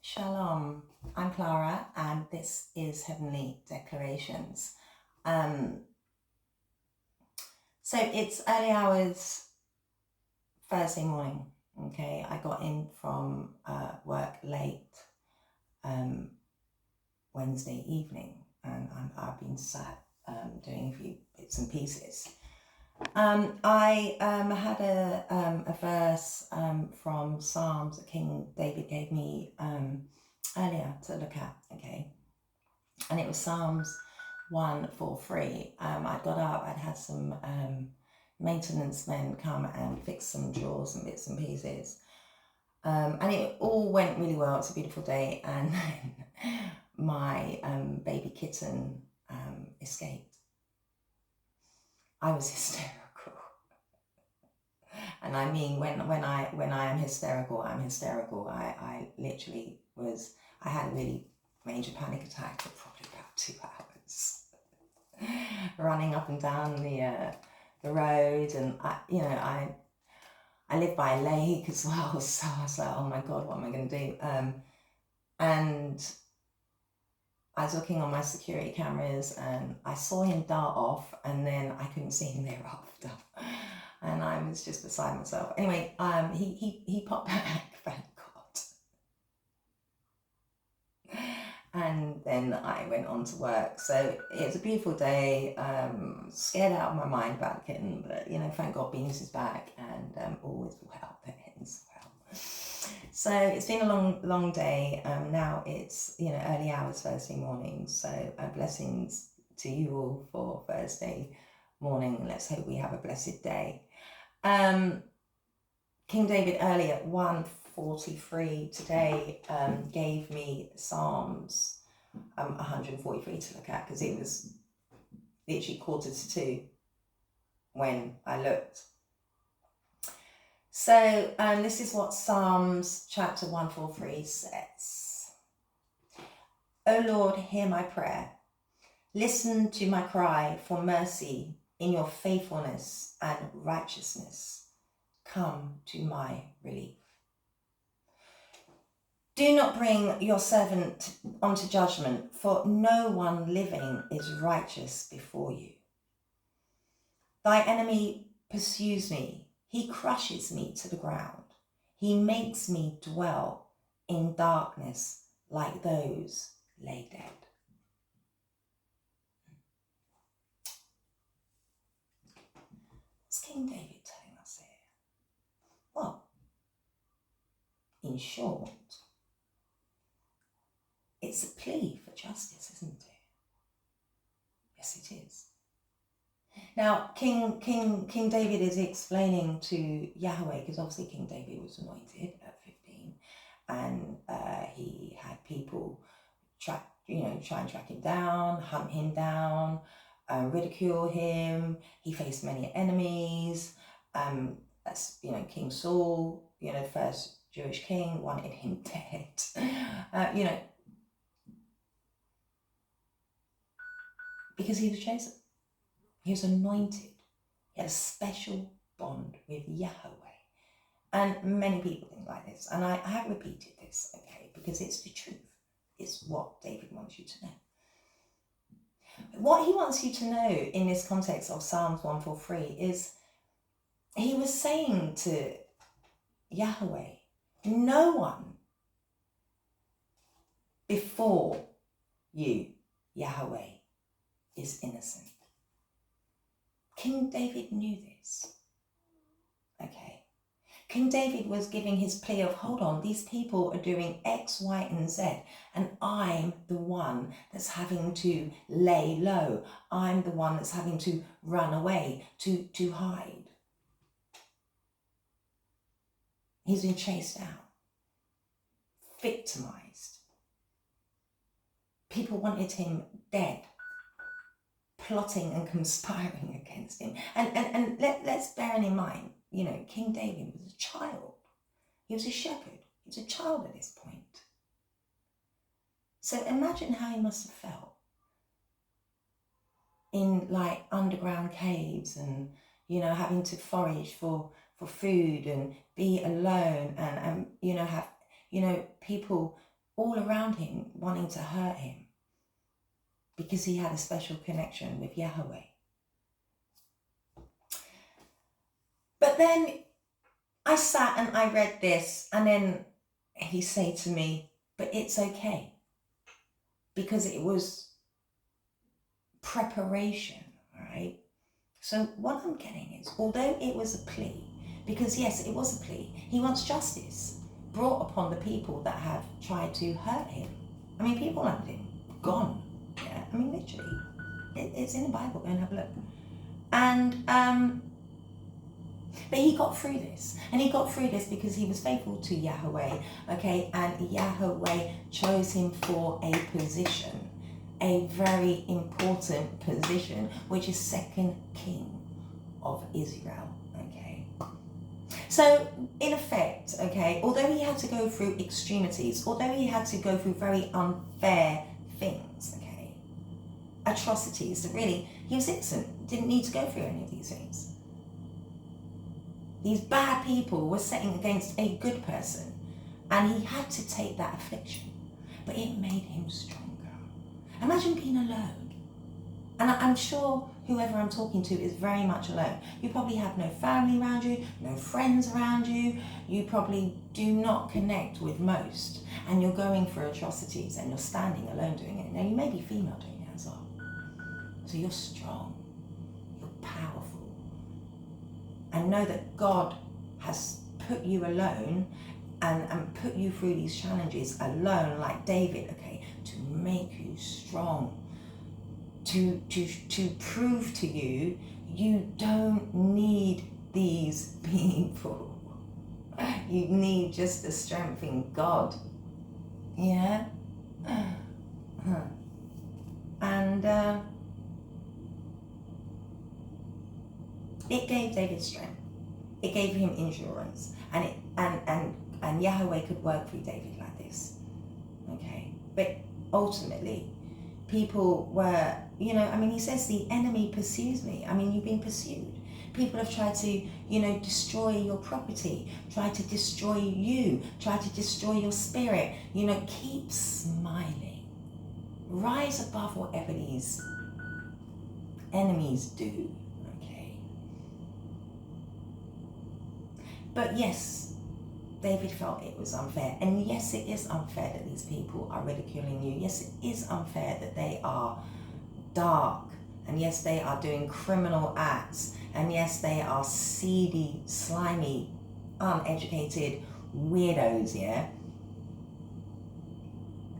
Shalom, I'm Clara and this is Heavenly Declarations. So it's early hours Thursday morning, okay? I got in from work late Wednesday evening and I've been sat doing a few bits and pieces. I had a verse from Psalms that King David gave me earlier to look at, okay? And it was Psalms 143. I got up, I'd had some maintenance men come and fix some drawers and bits and pieces. And it all went really well. It's a beautiful day. And then my baby kitten escaped. I was hysterical. And I mean, when I am hysterical, I'm hysterical. I literally was, I had a really major panic attack for probably about 2 hours. Running up and down the road, and I live by a lake as well, so I was like, oh my God, what am I going to do? And I was looking on my security cameras and I saw him dart off, and then I couldn't see him thereafter. And I was just beside myself. Anyway, he popped back, thank God. And then I went on to work. So it was a beautiful day. Scared out of my mind about the kitten, but thank God Beans is back, and all is well that ends well. So it's been a long day. Now it's early hours Thursday morning. So blessings to you all for Thursday morning. Let's hope we have a blessed day. King David earlier at 1:43 today gave me Psalms 143 to look at, because it was literally 1:45 when I looked. So this is what Psalms chapter 143 says. O Lord, hear my prayer. Listen to my cry for mercy. In your faithfulness and righteousness, come to my relief. Do not bring your servant onto judgment, for no one living is righteous before you. Thy enemy pursues me. He crushes me to the ground. He makes me dwell in darkness like those laid dead. What's King David telling us here? Well, in short, it's a plea for justice, isn't it? Yes, it is. Now, King David is explaining to Yahweh, because obviously King David was anointed at 15, and he had people try and track him down, hunt him down, ridicule him. He faced many enemies. That's King Saul, first Jewish king, wanted him dead. Because he was chosen. He was anointed. He had a special bond with Yahweh. And many people think like this. And I have repeated this, okay, because it's the truth. It's what David wants you to know. What he wants you to know in this context of Psalms 143 is he was saying to Yahweh, no one before you, Yahweh, is innocent. King David knew this. Okay. King David was giving his plea of, hold on, these people are doing X, Y, and Z, and I'm the one that's having to lay low. I'm the one that's having to run away, to hide. He's been chased out, victimized. People wanted him dead, plotting and conspiring against him. And let's bear in mind, King David was a child. He was a shepherd. He was a child at this point. So imagine how he must have felt in underground caves and, having to forage for food and be alone and have, people all around him wanting to hurt him because he had a special connection with Yahweh. But then I sat and I read this, and then he said to me, but it's okay, because it was preparation, right? So what I'm getting is, although it was a plea, because yes, it was a plea, he wants justice brought upon the people that have tried to hurt him. I mean, people like him, gone. Yeah, I mean, literally, it's in the Bible. Go and have a look. And but he got through this, and he got through this because he was faithful to Yahweh. Okay, and Yahweh chose him for a position, a very important position, which is second king of Israel. Okay, so in effect, okay, although he had to go through extremities, although he had to go through very unfair things, okay, atrocities that really he was innocent, didn't need to go through any of these things. These bad people were setting against a good person, and he had to take that affliction, but it made him stronger. Imagine being alone. And I'm sure whoever I'm talking to is very much alone. You probably have no family around you, no friends around you. You probably do not connect with most, and you're going for atrocities, and you're standing alone doing it. Now, you may be female doing it as well. So you're strong, you're powerful. And know that God has put you alone and put you through these challenges alone, like David, okay, to make you strong, to prove to you, you don't need these people. You need just the strength in God. Yeah? And it gave David strength. It gave him endurance, and Yahweh could work through David like this. Okay, but ultimately, people were, I mean, he says the enemy pursues me. I mean, you've been pursued. People have tried to, destroy your property, try to destroy you, try to destroy your spirit. Keep smiling. Rise above whatever these enemies do. But yes, David felt it was unfair. And yes, it is unfair that these people are ridiculing you. Yes, it is unfair that they are dark. And yes, they are doing criminal acts. And yes, they are seedy, slimy, uneducated weirdos, yeah?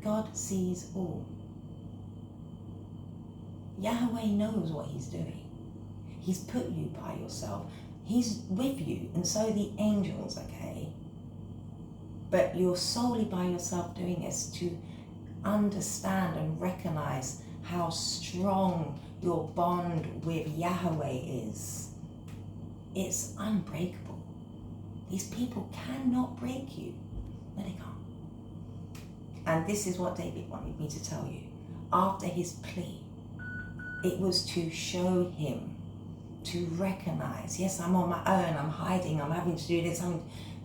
God sees all. Yahweh knows what he's doing. He's put you by yourself. He's with you, and so the angels, okay? But you're solely by yourself doing this to understand and recognize how strong your bond with Yahweh is. It's unbreakable. These people cannot break you. No, they can't. And this is what David wanted me to tell you. After his plea, it was to show him, to recognize, yes, I'm on my own, I'm hiding, I'm having to do this,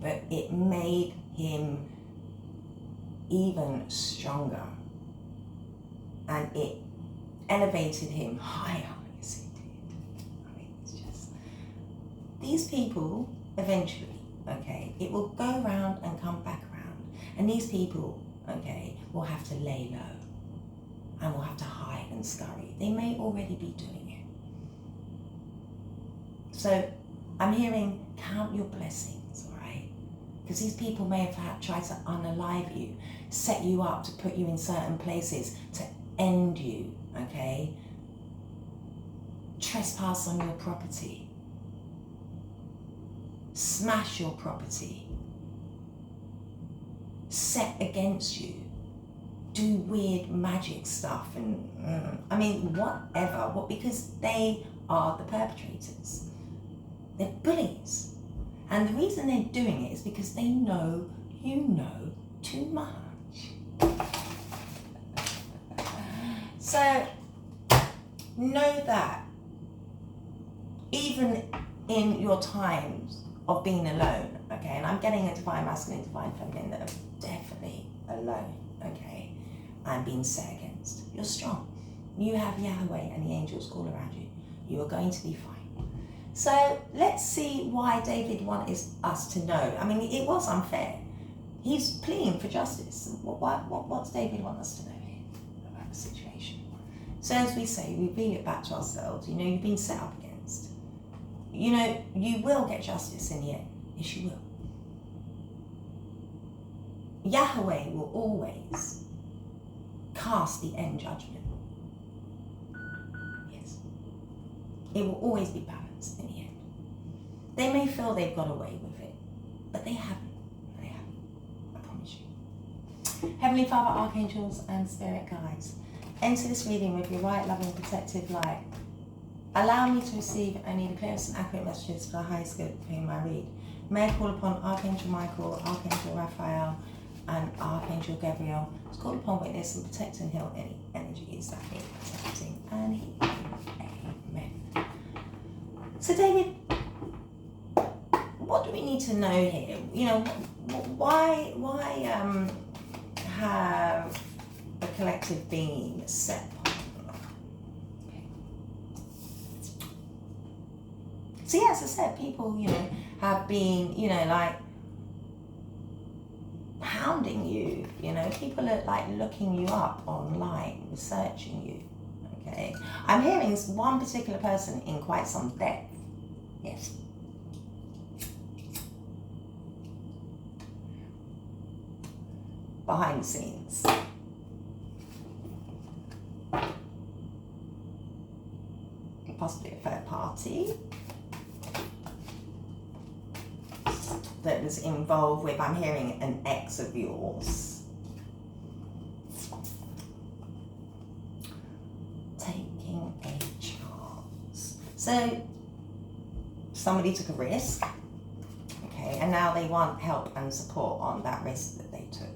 but it made him even stronger. And it elevated him higher. Yes, it did. I mean, it's just, these people, eventually, okay, it will go round and come back around. And these people, okay, will have to lay low and will have to hide and scurry. They may already be doing it. So I'm hearing, count your blessings, all right? Because these people may have tried to unalive you, set you up to put you in certain places, to end you, okay? Trespass on your property. Smash your property. Set against you. Do weird magic stuff and, whatever. Because they are the perpetrators. They're bullies. And the reason they're doing it is because they know you know too much. So, know that even in your times of being alone, okay, and I'm getting a divine masculine, divine feminine that are definitely alone, and being set against. You're strong. You have Yahweh and the angels all around you. You are going to be fine. So let's see why David wanted us to know. I mean, it was unfair. He's pleading for justice. What's David want us to know here about the situation? So as we say, we reveal it back to ourselves. You know, you've been set up against. You know, you will get justice in the end. Yes, you will. Yahweh will always cast the end judgment. Yes. It will always be balanced in the end. They may feel they've got away with it, but they haven't. They haven't. I promise you. Heavenly Father, archangels and spirit guides, enter this reading with your right, loving, protective light. Allow me to receive only the clearest and accurate messages for the highest good for whom I read. May I call upon Archangel Michael, Archangel Raphael, and Archangel Gabriel to call upon, witness, and protect and heal any energies that need protecting and healing. Amen. So David, what do we need to know here? You know, why have a collective being set upon? Okay. So yeah, as I said, people, you know, have been, you know, like hounding you, you know, people are like looking you up online, researching you, okay? I'm hearing one particular person in quite some depth, yes. Behind the scenes. Possibly a third party that was involved with, I'm hearing, an ex of yours. Taking a chance. So somebody took a risk, okay, and now they want help and support on that risk that they took.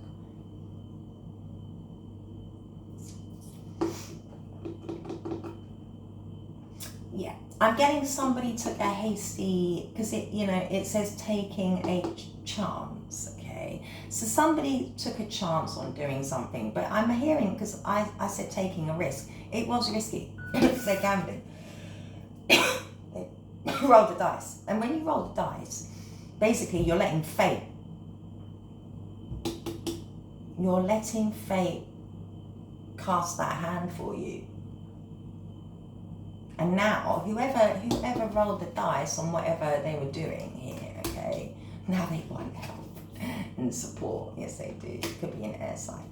Yeah, I'm getting somebody took a hasty, because it, you know, it says taking a chance, okay? So somebody took a chance on doing something, but I'm hearing, because I said taking a risk, it was risky. They're gambling. They roll the dice. And when you roll the dice, basically you're letting fate. You're letting fate cast that hand for you. And now, whoever rolled the dice on whatever they were doing here, okay, now they want help and support. Yes, they do. It could be an air sign.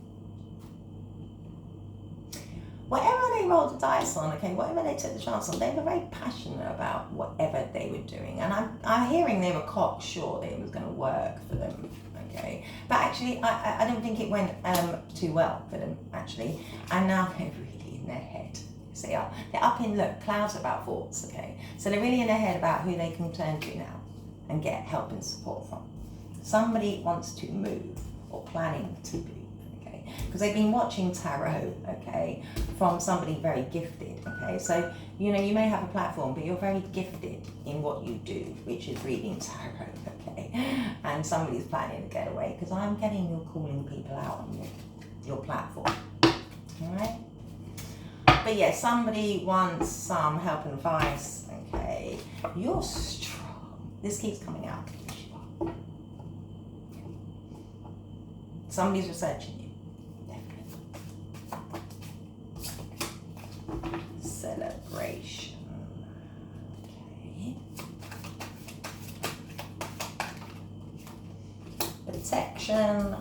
Whatever they rolled the dice on, okay, whatever they took the chance on, they were very passionate about whatever they were doing. And I'm hearing they were cocksure that it was going to work for them, okay. But actually, I don't think it went too well for them, actually. And now they're really in their head. They are. They're up in, look, clouds about thoughts, okay? So they're really in their head about who they can turn to now and get help and support from. Somebody wants to move or planning to move, okay? Because they've been watching tarot, okay, from somebody very gifted, okay? So, you know, you may have a platform, but you're very gifted in what you do, which is reading tarot, okay? And somebody's planning to get away, because I'm getting you calling people out on your platform, all right? But yeah, somebody wants some help and advice, okay? You're strong. This keeps coming out. Somebody's researching you, definitely. Celebration, okay. Protection.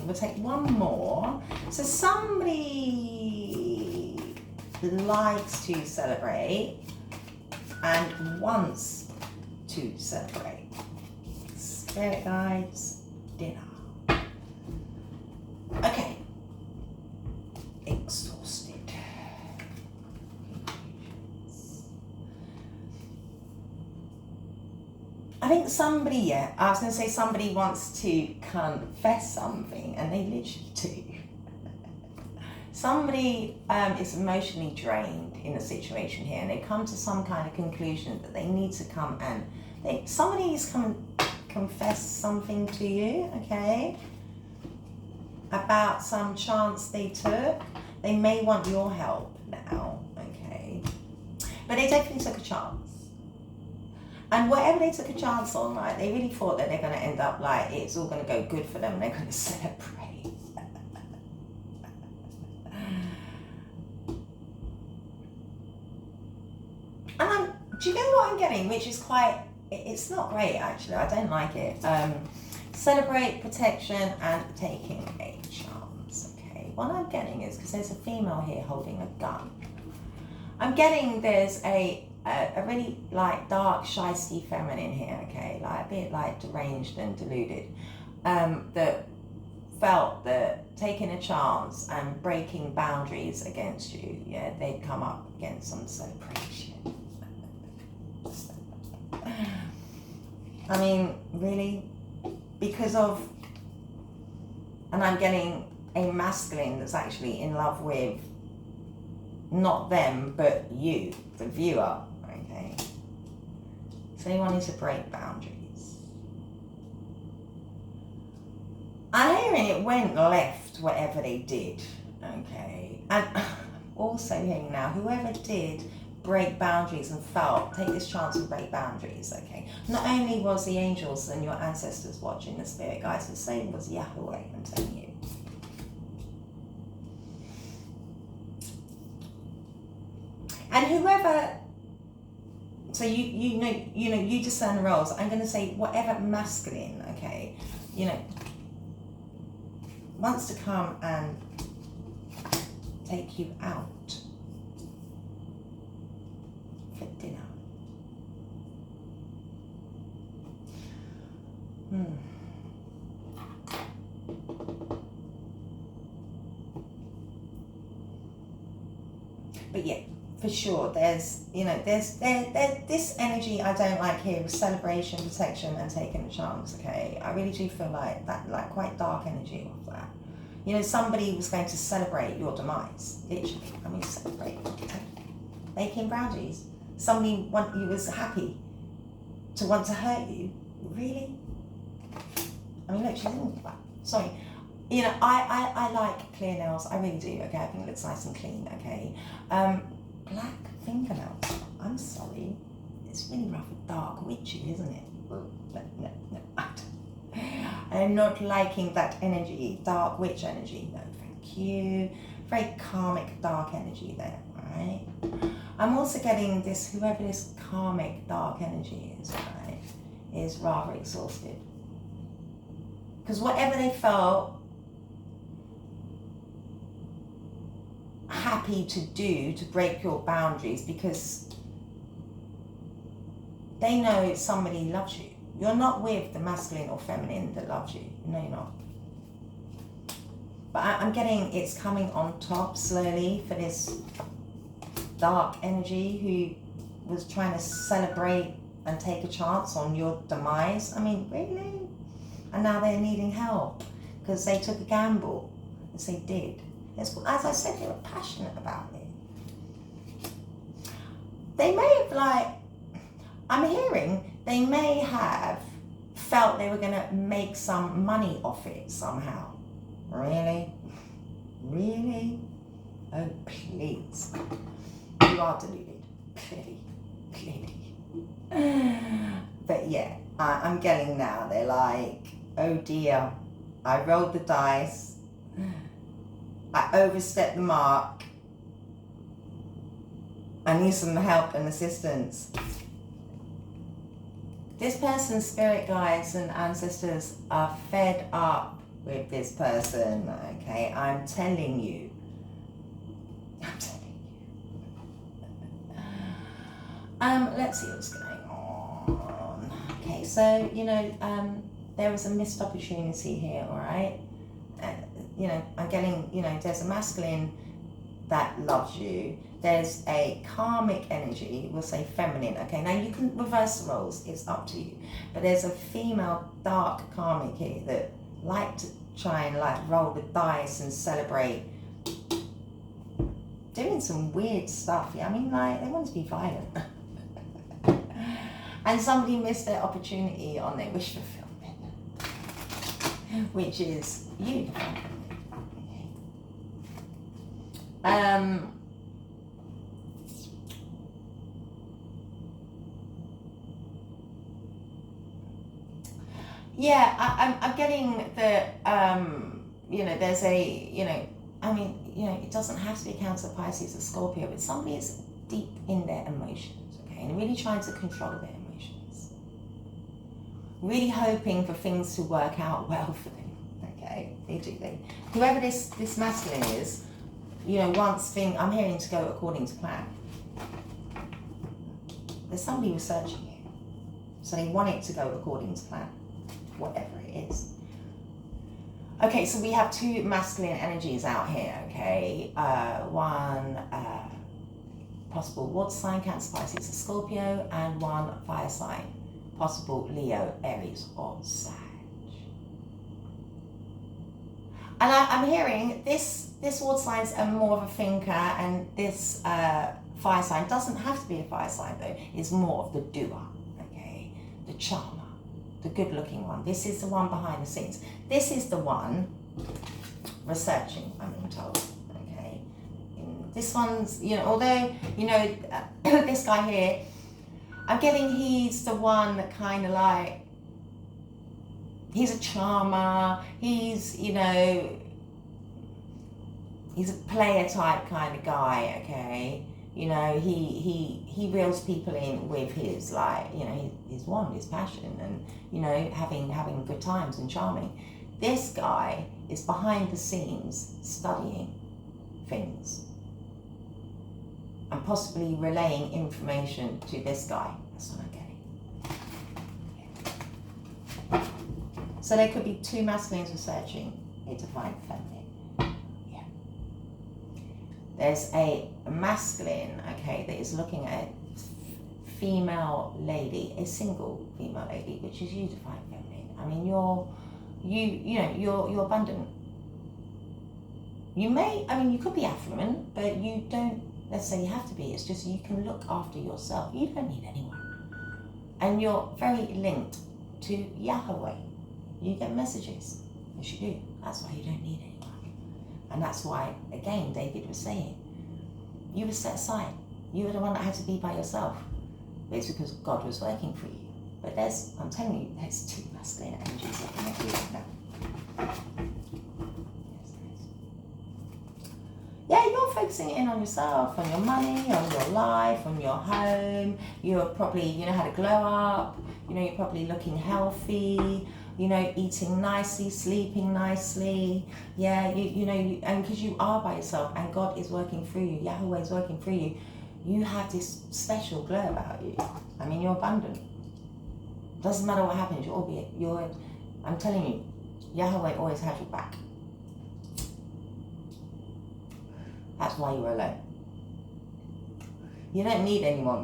We'll take one more. So somebody likes to celebrate and wants to celebrate. Spirit guides, dinner. Okay. Exhausted. I think somebody, I was going to say somebody wants to confess something, and they literally do. somebody is emotionally drained in a situation here, and they come to some kind of conclusion that they need to come and somebody needs to come and confess something to you, okay, about some chance they took. They may want your help now, okay, but they definitely took a chance. And whatever they took a chance on, right, they really thought that they're going to end up like it's all going to go good for them and they're going to celebrate. And do you know what I'm getting? Which is quite, it's not great actually, I don't like it. Celebrate, protection, and taking a chance, okay? What I'm getting is, because there's a female here holding a gun, I'm getting there's a really like dark, shisty feminine here, okay, like a bit like deranged and deluded, that felt that taking a chance and breaking boundaries against you, yeah, they'd come up against some celebration. I mean, really? Because of, and I'm getting a masculine that's actually in love with not them, but you, the viewer, okay? So they wanted to break boundaries. I'm hearing it went left, whatever they did, okay? And also hearing now, whoever did break boundaries and felt, take this chance and break boundaries, okay? Not only was the angels and your ancestors watching, the spirit guides, the same was Yahweh, I'm telling you. And whoever, so you know, you discern roles. I'm going to say whatever masculine, okay, you know, wants to come and take you out for dinner. But yeah, for sure, there's this energy I don't like here with celebration, protection, and taking a chance, okay? I really do feel like that, like quite dark energy of that. You know, somebody was going to celebrate your demise, literally. I mean, celebrate, making boundaries. Somebody you was happy to want to hurt you. Really? I mean, look, she's in, sorry. You know, I like clear nails. I really do, okay? I think it looks nice and clean, okay? Black fingernails. I'm sorry. It's really rough and dark, witchy, isn't it? No. I'm not liking that energy, dark witch energy. No, thank you. Very karmic, dark energy there, right? I'm also getting this, whoever this karmic, dark energy is, right, is rather exhausted. Because whatever they felt happy to do to break your boundaries, because they know somebody loves you. You're not with the masculine or feminine that loves you. No, you're not. But I'm getting it's coming on top slowly for this dark energy who was trying to celebrate and take a chance on your demise. I mean, really? And now they're needing help because they took a gamble, as they did. As I said, they were passionate about it. They may have, I'm hearing, they may have felt they were going to make some money off it somehow. Really? Really? Oh, please. You are deluded. Clearly. But yeah, I'm getting now, they're like, oh dear, I rolled the dice, I overstepped the mark, I need some help and assistance. This person's spirit guides and ancestors are fed up with this person, okay? I'm telling you. Let's see what's going on. Okay, so, there was a missed opportunity here, all right? I'm getting, there's a masculine that loves you. There's a karmic energy, we'll say feminine, okay? Now you can reverse the roles, it's up to you. But there's a female dark karmic here that like to try and roll the dice and celebrate doing some weird stuff. Yeah, I mean, like, they want to be violent. And somebody missed their opportunity on their wish fulfillment, which is you. Yeah, I'm getting the, you know, there's a, you know, I mean, you know, it doesn't have to be Cancer, Pisces, or Scorpio, but somebody is deep in their emotions, okay, and really trying to control their emotions. Really hoping for things to work out well for them, okay? Whoever this masculine is, you know, I'm hearing to go according to plan. There's somebody researching you, so they want it to go according to plan, whatever it is. Okay, so we have two masculine energies out here, okay? One possible water sign, Cancer, Pisces, or Scorpio, and one fire sign, possible Leo, Aries, or Sag. And I'm hearing this water sign is more of a thinker, and this fire sign doesn't have to be a fire sign though, it's more of the doer, okay? The charmer, the good looking one. This is the one behind the scenes. This is the one researching, I'm being told, okay? This one's, you know, although, you know, this guy here, I'm getting he's the one that kind of like, he's a charmer, he's, you know, he's a player type kind of guy, okay? You know, he reels people in with his, like, you know, his wand, his passion, and, you know, having good times and charming. This guy is behind the scenes studying things and possibly relaying information to this guy. That's what I'm getting. So there could be two masculines researching a divine feminine. Yeah. There's a masculine, okay, that is looking at a female lady, a single female lady, which is you, divine feminine. I mean, you're abundant. You may, I mean, you could be affluent, but you don't necessarily have to be. It's just you can look after yourself. You don't need anyone. And you're very linked to Yahweh. You get messages. Yes, you do. That's why you don't need anyone. And that's why, again, David was saying, you were set aside. You were the one that had to be by yourself. But it's because God was working for you. But I'm telling you, there's two masculine energies looking at you right now. Yeah, you're focusing in on yourself, on your money, on your life, on your home. You're probably, you know how to glow up. You know, you're probably looking healthy. You know, eating nicely, sleeping nicely. Yeah, you know, and because you are by yourself and God is working through you, Yahweh is working through you, you have this special glow about you. I mean, you're abundant. Doesn't matter what happens, I'm telling you, Yahweh always has your back. That's why you're alone. You don't need anyone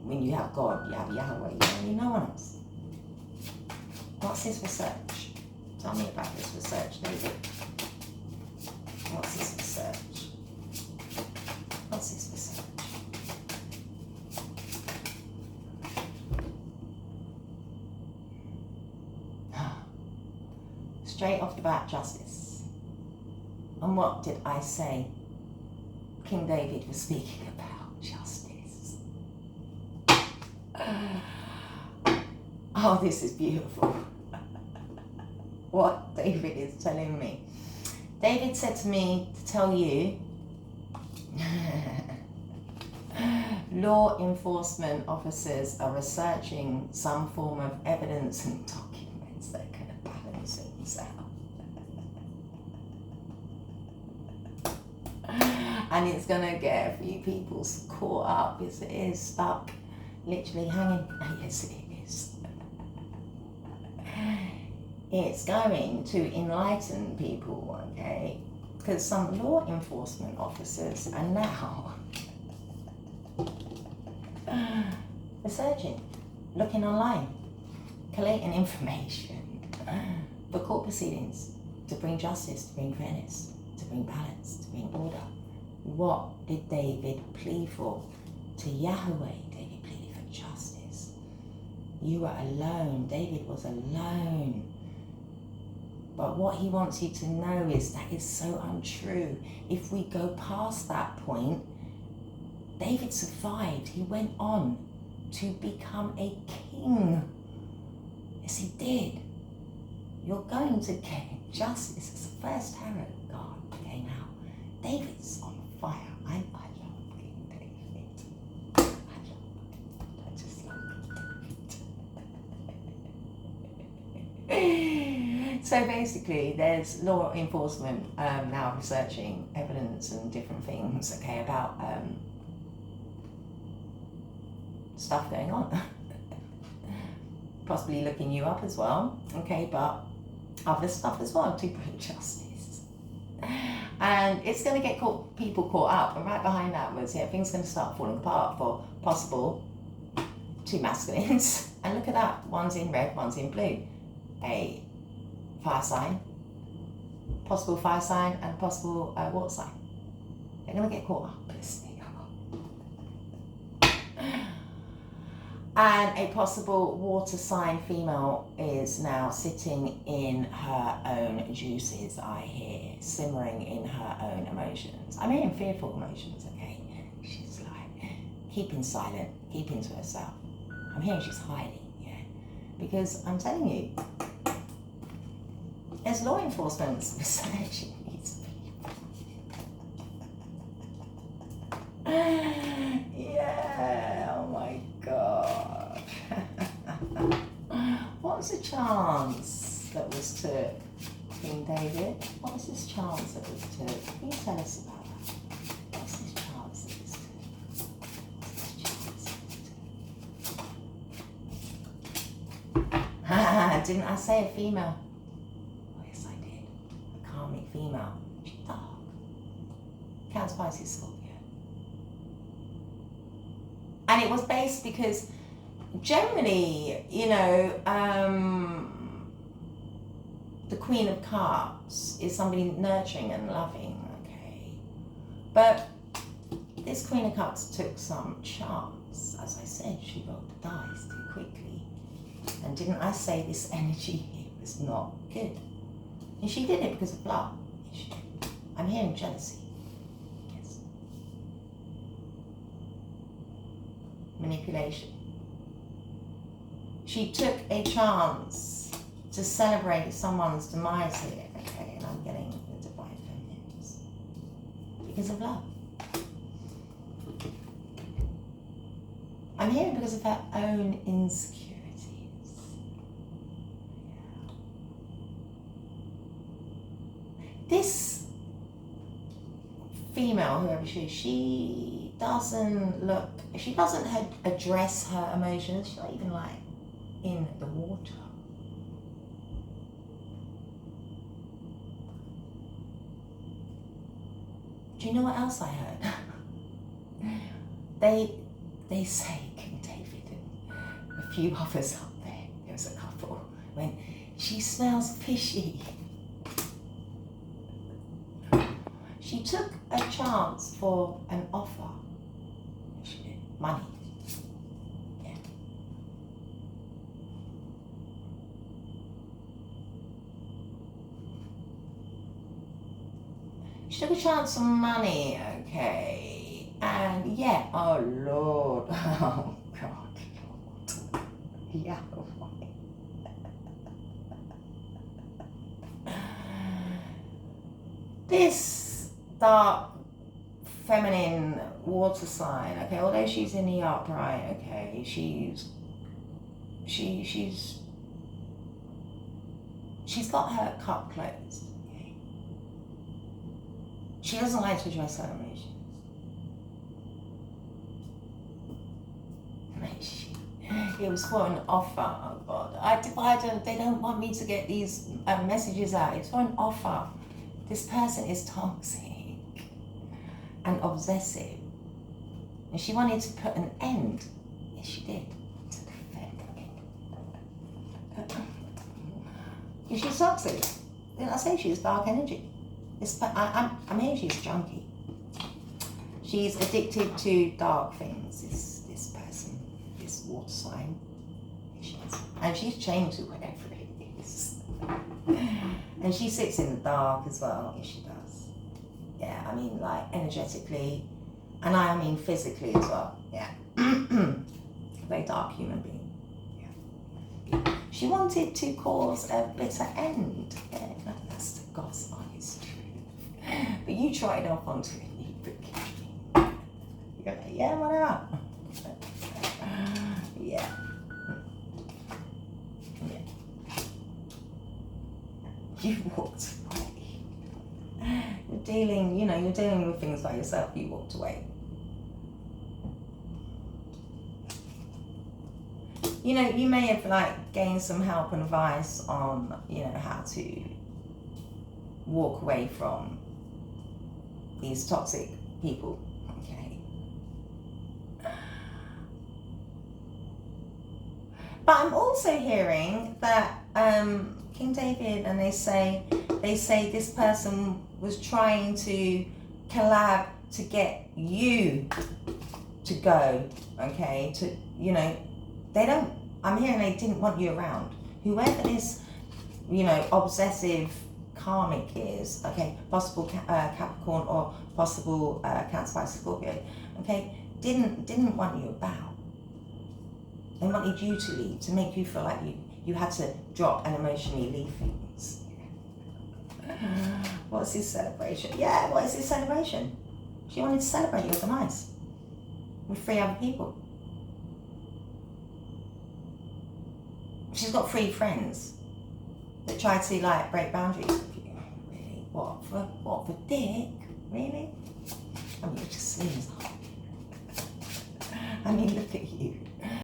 when you have God, you have Yahweh, you don't need no one else. What's this research? Tell me about this research, David. What's this research? What's this research? Straight off the bat, justice. And what did I say? King David was speaking about justice. Oh, this is beautiful. What David is telling me. David said to me to tell you, law enforcement officers are researching some form of evidence and documents that can balance things out. And it's going to get a few people caught up. Yes, it is stuck, literally hanging. Yes, it is. It's going to enlighten people, okay? Because some law enforcement officers are now researching, looking online, collating information for court proceedings to bring justice, to bring fairness, to bring balance, to bring order. What did David plead for? To Yahweh, David pleaded for justice. You were alone. David was alone. But what he wants you to know is that is so untrue. If we go past that point, David survived. He went on to become a king. Yes, he did. You're going to get justice. It's the first tarot card came out. David's on fire. I love King David. I just love David. So basically, there's law enforcement now researching evidence and different things, okay, about stuff going on. Possibly looking you up as well, okay, but other stuff as well to bring justice. And it's going to get people caught up, and right behind that was, things going to start falling apart for possible two masculines. And look at that, one's in red, one's in blue. A fire sign, possible fire sign, and possible water sign. They're going to get caught up. And a possible water sign female is now sitting in her own juices, I hear, simmering in her own emotions. I'm hearing fearful emotions, okay? She's like keeping silent, keeping to herself. I'm hearing she's hiding, because I'm telling you, as law enforcement researching these people. Yeah, oh my God. What was the chance that was to King David? What was his chance that was to? Can you tell us about that? What's his chance that was to? What's his chance that was to? Didn't I say a female? Oh, yes, I did. A karmic female. She's dark. Cancer, Pisces, Scorpio. And it was based because generally, the Queen of Cups is somebody nurturing and loving, okay? But this Queen of Cups took some chance. As I said, she rolled the dice too quickly. And didn't I say this energy was not good? And she did it because of love. I'm hearing jealousy. Yes. Manipulation. She took a chance to celebrate someone's demise here, okay, and I'm getting the divine feminines because of love. I'm hearing because of her own insecurities. This female, whoever she doesn't address her emotions. She's not even like in the water. Do you know what else I heard? They say King David and a few others up there was a couple, went, she smells fishy. She took a chance for an offer. She did. Money. Yeah. She took a chance on money, okay. And yeah, oh Lord. Oh God, Lord. Yeah. This dark feminine water sign, okay, although she's in the upright, okay, she's got her cup closed, okay. She doesn't like to address her emotions. It was for an offer, oh God. They don't want me to get these messages out. It's for an offer. This person is toxic and obsessive. And she wanted to put an end, yes she did, to the she's toxic. Didn't I say she's dark energy? I'm hearing she's junky. She's addicted to dark things, this person, this water sign. And she's changed to whatever it is. And she sits in the dark as well. Yes, she does. Yeah, I mean, like, energetically, and I mean physically as well. Yeah. Very dark human being. Yeah. She wanted to cause a bitter end. Yeah, that's the God's honest truth. But you tried off onto it. You're like, yeah, whatever. Yeah. You walked away. You're dealing with things by yourself. You walked away. You may have like gained some help and advice on, how to walk away from these toxic people. Okay. But I'm also hearing that King David, and they say this person was trying to collab to get you to go, okay, I'm hearing they didn't want you around. Whoever this, obsessive karmic is, okay, possible Capricorn or possible Cancer by Scorpio, okay, didn't want you about. They wanted you to leave, to make you feel like you had to drop and emotionally leave things. What's his celebration? Yeah, what is his celebration? She wanted to celebrate your demise with 3 other people. She's got 3 friends that try to like break boundaries with you. Really? What for dick? Really? I mean, you're just slim as hell. I mean, look at you.